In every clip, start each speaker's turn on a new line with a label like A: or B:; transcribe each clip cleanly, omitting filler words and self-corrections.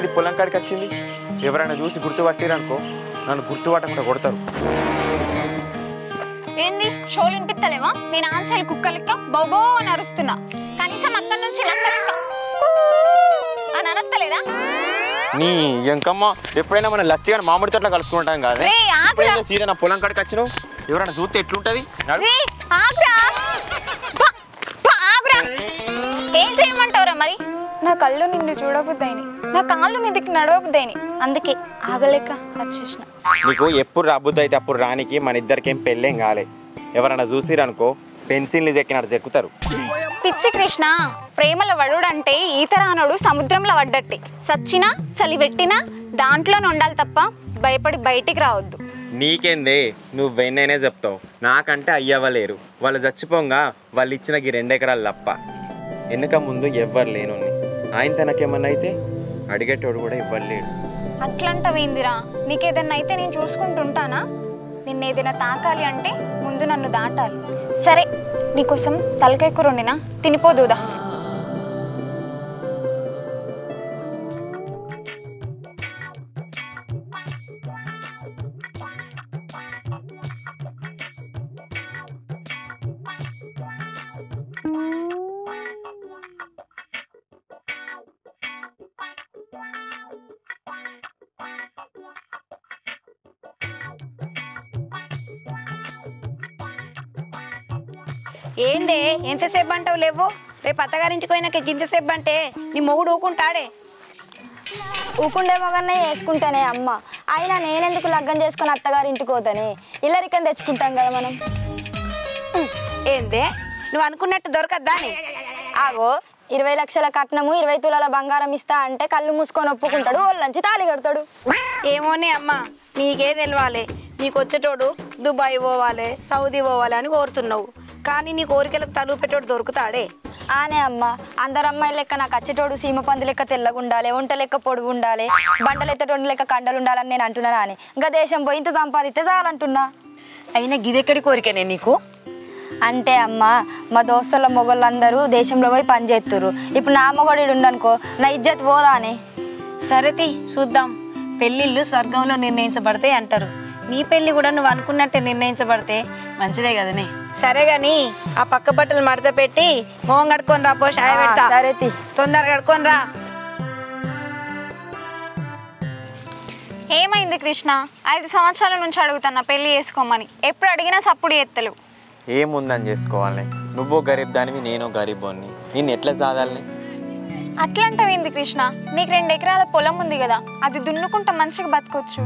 A: ఇదేంది పొలం కాడికి వచ్చింది? ఎవరైనా చూసి గుర్తుపట్టిరనుకో నన్ను గుర్తుపట్టకుండా కొడతారు.
B: ఏంది షోలు వినిపిస్తలేవా? నేను ఆంచల్ కుక్క లెక్క బౌబో అని అరుస్తున్నా. కనీసం అక్కడి నుంచి నక్క లెక్క అని అనత్తలేదా?
A: నీ ఎంకమ్మ ఎప్పుడైనా మనం లచ్చిగా మామిడి తోటలో కలుసుకుంటాం కాదు. సీదా నా పొలం కాడికి వచ్చినావు. ఎవరైనా చూస్తే ఎట్లుంటది?
B: ఏం చేయమంటావురా మరి? నా కళ్ళు నిన్ను చూడబుద్దాయిని, నా కాళ్ళు నీ దిక్కు నడవబుద్దాయిని, అందుకే ఆగలేక వచ్చేసిన.
A: నీకు ఎప్పుడు రాబుద్ది అయితే అప్పుడు రానికి మన ఇద్దరికేం పెళ్ళేం కాలే. ఎవరైనా చూసిరనుకో పెన్సిల్ని చెక్కినట్టు చెక్కుతారు.
B: పిచ్చి కృష్ణ, ప్రేమల వడుడంటే ఈత రానోడు సముద్రంలో పడ్డట్టే. సచ్చినా చలివెట్టినా దాంట్లోనే ఉండాలి తప్ప భయపడి బయటికి రావద్దు.
A: నీకేందే నువ్వెన్నైనా చెప్తావు, నాకంటే అయ్యవ్వలేరు. వాళ్ళు చచ్చిపోగా వాళ్ళు ఇచ్చిన 2 ఎకరాలు తప్ప వెనుక ముందు ఎవ్వరు లేను. ఆయన తనకేమన్నా అయితే అడిగేటోడు కూడా ఇవ్వలేడు.
B: అట్లంటవేందిరా? నీకేదన్నా అయితే నేను చూసుకుంటుంటానా? నిన్నేదైనా తాకాలి అంటే ముందు నన్ను దాటాలి. సరే, నీకోసం తలకాయ కూర వండినా, తినిపోదుదా?
C: ఏందే ఎంతసేపు అంటావు? లేవు రేపు అత్తగారింటికి పోయినాక ఇంతసేపు అంటే నీ మొగుడు ఊకుంటాడే?
D: ఊకుండే మొగన్నే వేసుకుంటానే అమ్మ. అయినా నేనెందుకు లగ్గం చేసుకుని అత్తగారింటికి పోతానే? ఇల్లరికం తెచ్చుకుంటాం కదా మనం.
C: ఏందే నువ్వు అనుకున్నట్టు దొరకద్దానే?
D: ఆగో 20 లక్షల కట్నము 20 తులాల బంగారం ఇస్తా అంటే కళ్ళు మూసుకొని ఒప్పుకుంటాడు, వాళ్ళంచి తాళి కడతాడు.
C: ఏమోనే అమ్మ, నీకే తెలవాలి. నీకు వచ్చేటోడు దుబాయ్ పోవాలి, సౌదీ పోవాలి అని కోరుతున్నావు. కానీ నీ కోరికలకు తలుపు పెట్టోడు దొరుకుతాడే?
D: ఆనే అమ్మ, అందరు అమ్మాయి లెక్క నాకు వచ్చేటోడు సీమ పంది లెక్క తెల్లగా ఉండాలి, ఒంట లెక్క పొడుగు ఉండాలి, బండలు ఎత్తటోడు లెక్క కండలు ఉండాలని నేను అంటున్నాను. అని ఇంకా దేశం పోయి ఇంత సంపాదిస్తే చాలంటున్నా.
C: అయినా గిదెక్కడి కోరికనే నీకు?
D: అంటే అమ్మ, మా దోస్తుల మొగోళ్ళందరూ దేశంలో పోయి పని చేస్తుర్రు. ఇప్పుడు నా మొగోడు ఉండనుకో నా ఇజ్జత్ పోదా అని.
C: సరేతి చూద్దాం. పెళ్ళిళ్ళు స్వర్గంలో నిర్ణయించబడతాయి అంటారు. నీ పెళ్ళి కూడా నువ్వు అనుకున్నట్టే నిర్ణయించబడితే మంచిదే కదనే. సరే గాని ఆ పక్క బట్టలు మడత పెట్టి మొహం కడుకొని రా, పో షాయ పెడతా.
D: సరే
C: తొందరగా కడుకొని రా.
B: ఏమైంది కృష్ణ? 5 సంవత్సరాల నుంచి అడుగుతున్నా పెళ్లి చేసుకోమని, ఎప్పుడు అడిగినా సప్పుడు ఎత్తలు.
A: ఏముందని చేసుకోవాలి? నువ్వు గరీబ్ దానివి, నేను గరీబోన్ని. నేను ఎట్లా సాదాలని?
B: అట్లంటావేంది కృష్ణ? నీకు 2 ఎకరాల పొలం ఉంది కదా, అది దున్నుకుంటా మంచిగా బతకొచ్చు.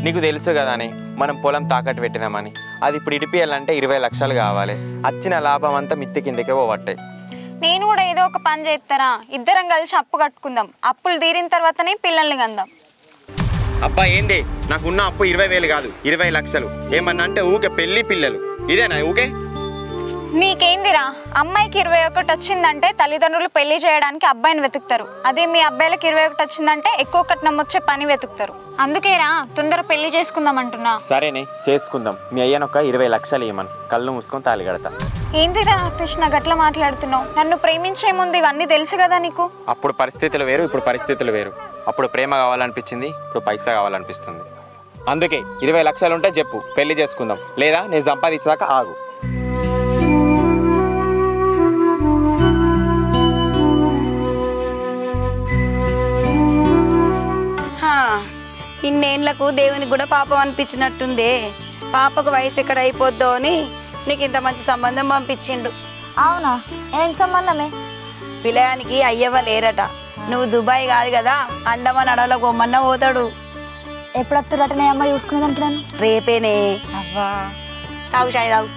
A: నీకు తెలుసు కదానే మనం పొలం తాకట్టు పెట్టినామని. అది ఇప్పుడు ఇడిపియాలంటే 20 లక్షలు కావాలి. వచ్చిన లాభం అంతా మిత్తి కిందకే పోవట్టాయి.
B: నేను కూడా ఏదో ఒక పని చేస్తారా, ఇద్దరం కలిసి అప్పు కట్టుకుందాం. అప్పులు తీరిన తర్వాతనే పిల్లల్ని కందాం.
A: అబ్బా ఏంది, నాకున్న అప్పు 20,000 కాదు 20 లక్షలు. ఏమన్నా అంటే ఊకే పెళ్లి పిల్లలు ఇదేనా ఊకే?
B: నీకేందిరా, అమ్మాయికి 21 వచ్చిందంటే తల్లిదండ్రులు పెళ్లి చేయడానికి అబ్బాయిని వెతుకుతారు. అదే మీ అబ్బాయిలకు 21 వచ్చిందంటే ఎక్కువ కట్నం వచ్చే పని వెతుకుతారు. అందుకేరా తొందర పెళ్లి చేసుకుందాం అంటున్నా.
A: సరేనే చేసుకుందాం. మీ అయ్యనొక్క 20 లక్షలు ఇవ్వమని కళ్ళు మూసుకొని తాళి కడతా.
B: ఏందిరా కృష్ణ గట్లా మాట్లాడుతున్నావు? నన్ను ప్రేమించే ముందు ఇవన్నీ తెలుసు కదా నీకు.
A: అప్పుడు పరిస్థితులు వేరు, ఇప్పుడు పరిస్థితులు వేరు. అప్పుడు ప్రేమ కావాలనిపించింది, ఇప్పుడు పైసా కావాలనిపిస్తుంది. అందుకే 20 లక్షలు ఉంటే చెప్పు, పెళ్లి చేసుకుందాం. లేదా నేను సంపాదించాక ఆగు.
C: ఇన్నేళ్లకు దేవునికి కూడా పాపం అనిపించినట్టుందే. పాపకు వయసు ఎక్కడ అయిపోద్దో అని నీకు ఇంత మంచి సంబంధం పంపించిండు.
D: అవునా? ఏం సంబంధమే?
C: పిల్లగానికి అయ్యవ్వ లేరట. నువ్వు దుబాయ్ కాదు కదా, అండమాన్ అడవులకు పోమన్నా పోతాడు.
D: ఎప్పుడు వస్తారటనే అమ్మ చూసుకునేదానికి నన్ను?
C: రేపేనే.
D: అవ్వా
C: తాగు చాయ్ తాగు.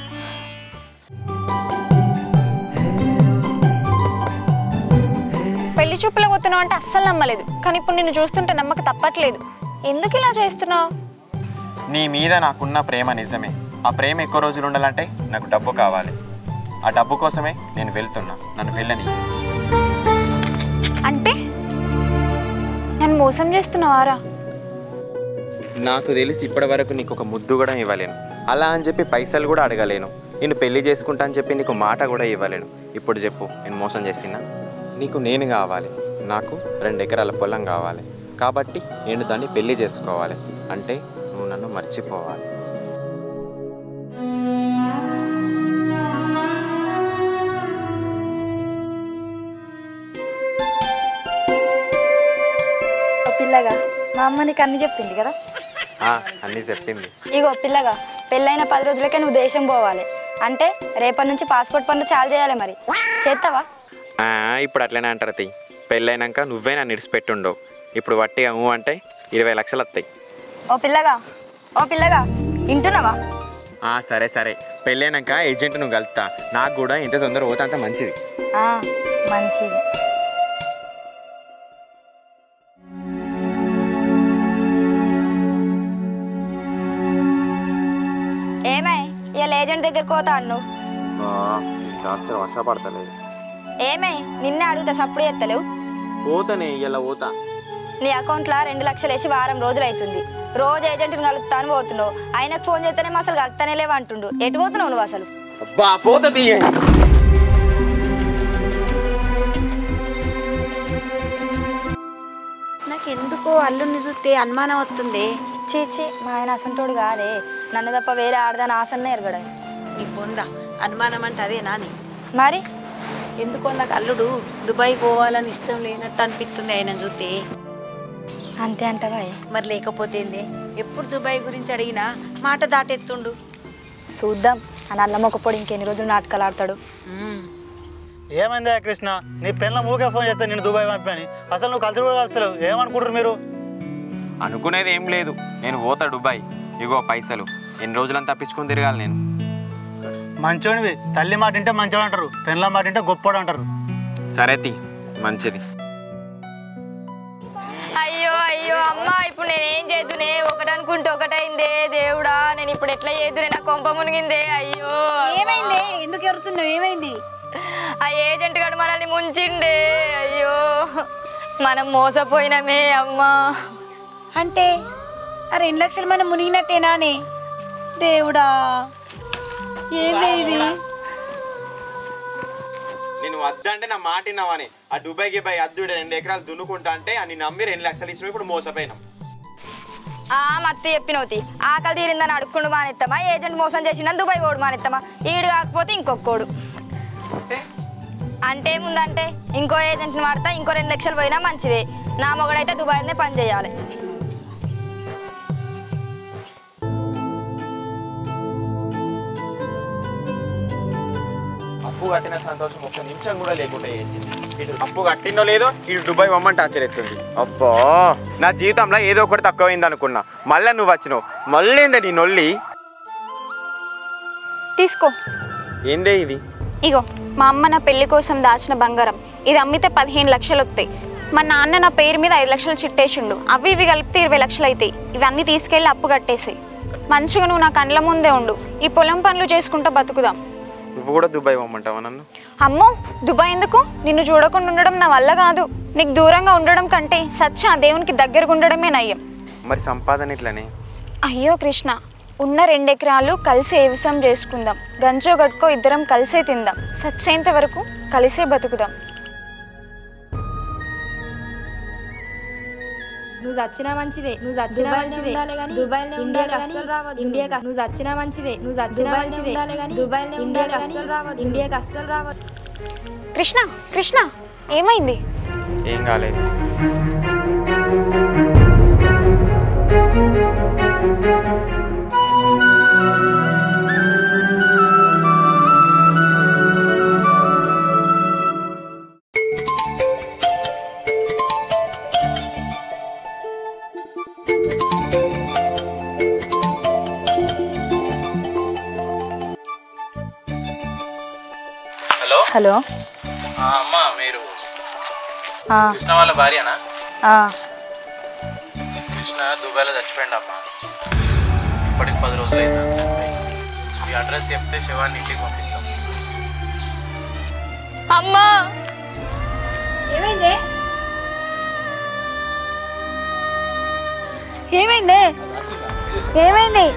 B: పెళ్లి చూపులో పోతున్నావు అంటే అస్సలు నమ్మలేదు, కానీ ఇప్పుడు నిన్ను చూస్తుంటే నమ్మక తప్పట్లేదు. ఎందుకు ఇలా చేస్తున్నావు?
A: నీ మీద నాకున్న ప్రేమ నిజమే. ఆ ప్రేమ ఎక్కువ రోజులు ఉండాలంటే నాకు డబ్బు కావాలి. ఆ డబ్బు కోసమే నేను వెళ్తున్నా. నన్ను వెళ్ళని.
B: అంటే నన్ను మోసం చేస్తున్నావారా?
A: నాకు తెలిసి ఇప్పటి వరకు నీకు ఒక ముద్దు కూడా ఇవ్వలేను. అలా అని చెప్పి పైసలు కూడా అడగలేను. నేను పెళ్లి చేసుకుంటా అని చెప్పి నీకు మాట కూడా ఇవ్వలేను. ఇప్పుడు చెప్పు, నేను మోసం చేసినా? నీకు నేను కావాలి. నాకు 2 ఎకరాల పొలం కావాలి. కాబట్టి నేను దాన్ని పెళ్లి చేసుకోవాలి. అంటే నువ్వు నన్ను మర్చిపోవాలి.
D: పిల్లగా మా అమ్మ నీకు అన్ని చెప్పింది కదా.
A: అన్నీ చెప్పింది.
D: ఇగో పిల్లగా పెళ్ళైన 10 రోజులకే నువ్వు దేశం పోవాలి. అంటే రేపటి నుంచి పాస్పోర్ట్ పనులు చాలు చేయాలి. మరి చేస్తావా?
A: ఇప్పుడు అట్లనే అంటారు తీ. పెళ్ళైనాక నువ్వే నన్ను ఇడిచిపెట్టుండవు. ఇప్పుడు వట్టిగా అంటే 20 లక్షలు వస్తాయి.
D: ఓ పిల్లగా వింటున్నావా?
A: సరే సరే, పెళ్ళైనాక ఏజెంట్ నువ్వు కలుపుతా. నాకు కూడా ఎంత తొందర పోతా అంత మంచిది.
D: మంచిది. ఏమై ఇలా ఏజెంట్ దగ్గరికి పోతా అన్నావు?
A: వర్షపడతలేదు.
D: ఏమై నిన్నే అడుగుతా సప్పుడు ఎత్తలేవు.
A: పోతానే ఇలా పోతా.
D: నీ అకౌంట్లో 2 లక్షలు వేసి వారం రోజులు అవుతుంది. రోజు ఏజెంట్ని కలుపుతాను పోతున్నావు. ఆయనకు ఫోన్ చేస్తేనే అసలు కలుపుతానే లేవు అంటుండు. ఎటు పోతున్నావు నువ్వు అసలు?
C: నాకెందుకో అల్లుని చూస్తే అనుమానం వస్తుంది.
D: చీచి మా ఆయన అసంటోడు కాదే. నన్ను తప్ప వేరే ఆడదాని ఆసన్నే ఎరగడా.
C: నీ పొందా అనుమానం అంటే అదే నాని.
D: మరి
C: ఎందుకో నాకు అల్లుడు దుబాయ్ పోవాలని ఇష్టం లేనట్టు అనిపిస్తుంది ఆయన చూస్తే.
D: అంతే అంటవా?
C: మరి లేకపోతే ఏందే, ఎప్పుడు దుబాయ్ గురించి అడిగినా మాట దాటెత్తుండు.
D: చూద్దాం ఆ నల్ల మొక్కపోడు ఇంకెన్ని రోజులు నాటకాలు ఆడతాడు.
E: ఏమైందా కృష్ణ, నీ పెళ్ళ ఊకే ఫోన్ చేస్తే నేను దుబాయ్ పంపాను. అసలు నువ్వు కలిసి కూడా అసలు ఏమనుకుంటారు మీరు?
A: అనుకునేది ఏం లేదు, నేను పోతా దుబాయ్. ఇగో పైసలు, ఎన్ని రోజులంతా తప్పించుకొని తిరగాలి నేను.
E: మంచోనివి, తల్లి మాట వింటే మంచోడు అంటారు, పెళ్ళ మాట వింటే గొప్పోడు అంటారు.
A: సరే తి, మంచిది.
D: అయ్యో అయ్యో అమ్మ, ఇప్పుడు నేనేం చేద్దునే? ఒకటి అనుకుంటే ఒకటైందే. దేవుడా, నేను ఇప్పుడు ఎట్లా చేద్దునే? నా కొంప మునిగిందే. అయ్యో
C: ఏమైంది? ఎందుకు ఎరుతున్నావు? ఏమైంది?
D: ఆ ఏజెంట్ గడు మనల్ని ముంచిండే. అయ్యో మనం మోసపోయినామే అమ్మా.
C: అంటే ఆ 2 లక్షలు మనం మునిగినట్టేనానే? దేవుడా, ఏంది ఇది?
A: నేను వద్దంటే నా మాట విన్నావని ఆ దుబాయ్కి పోయి అద్దుడు 2 ఎకరాలు దున్నుకుంటా అంటే అని నమ్మి 2 లక్షలు ఇచ్చిన. ఇప్పుడు మోసపోయినాం.
D: మత్తి చెప్పినవుతి. ఆకలి తీరిందని అడుక్కుండు మానేస్తామా? ఏజెంట్ మోసం చేసిందని దుబాయ్ పోడు మానేస్తామా? ఈడు కాకపోతే ఇంకొకడు. అంటే ముందంటే ఇంకో ఏజెంట్ని వాడతా, ఇంకో 2 లక్షలు పోయినా మంచిదే. నా మొగడైతే దుబాయ్నే పని చేయాలి.
A: అప్పు కట్టిన సంతోషం ఒక్క నిమిషం కూడా లేకుండా చేసింది. ఇటు అప్పు కట్టిందో లేదో ఇటు దుబాయ్ పొమ్మంటే ఆశ్చర్యస్తుంది. అబ్బా, నా జీవితంలో ఏదో ఒకటి తక్కువైంది అనుకున్నా. మళ్ళీ నువ్వు వచ్చినావు. మళ్ళీ ఏందే నీ నొల్లి?
B: తీసుకో.
A: ఏందే ఇది?
B: ఇగో మా అమ్మ నా పెళ్లి కోసం దాచిన బంగారం. ఇది అమ్మితే 15 లక్షలు వస్తాయి. మా నాన్న నా పేరు మీద 5 లక్షలు చిట్టేసిండు. అవి ఇవి కలిపితే 20 లక్షలు అవుతాయి. ఇవన్నీ తీసుకెళ్ళి అప్పు కట్టేసాయి. మంచిగా నువ్వు నా కండ్ల ముందే ఉండు. ఈ పొలం పనులు చేసుకుంటూ బతుకుదాం.
A: నువ్వు కూడా దుబాయ్ పొమ్మంటావా నన్ను?
B: అమ్మో, దుబాయ్ ఎందుకు? నిన్ను చూడకుండా ఉండడం నా వల్ల కాదు. నీకు దూరంగా ఉండడం కంటే సచ్చ ఆ దేవునికి దగ్గరగా ఉండడమే నయ్యం.
A: మరి సంపాదన ఇట్లనే?
B: అయ్యో కృష్ణ, ఉన్న 2 ఎకరాలు కలిసి వ్యవసాయం చేసుకుందాం. గంజో గట్టుకో ఇద్దరం కలిసే తిందాం. సచ్చేంత వరకు కలిసే బతుకుదాం.
D: నువ్వు చచ్చినా మంచిదే, నువ్వు చచ్చినా మంచిదే. దుబాయ్ ఇండియాకి అస్సలు రావద్దు. ఇండియాకి నువ్వు చచ్చినా మంచిదే, నువ్వు చచ్చినా మంచిదే. దుబాయ్ ఇండియాకి అస్సలు రావద్దు. ఇండియాకి అస్సలు రావద్దు.
B: కృష్ణ కృష్ణ, ఏమైంది?
A: ఏం కాలేదు.
D: హలో
F: అమ్మా, మీరు కృష్ణ వాళ్ళ భార్యనా? కృష్ణ దుబాయ్లో చచ్చిపోయింది అమ్మా. ఇప్పటికి 10 రోజులు అయింది చనిపోయి. ఈ అడ్రస్ చెప్తే శవాన్ని ఇంటికి పంపిస్తాం.
D: అమ్మా,
C: ఏమైంది? ఏమైంది? ఏమైంది?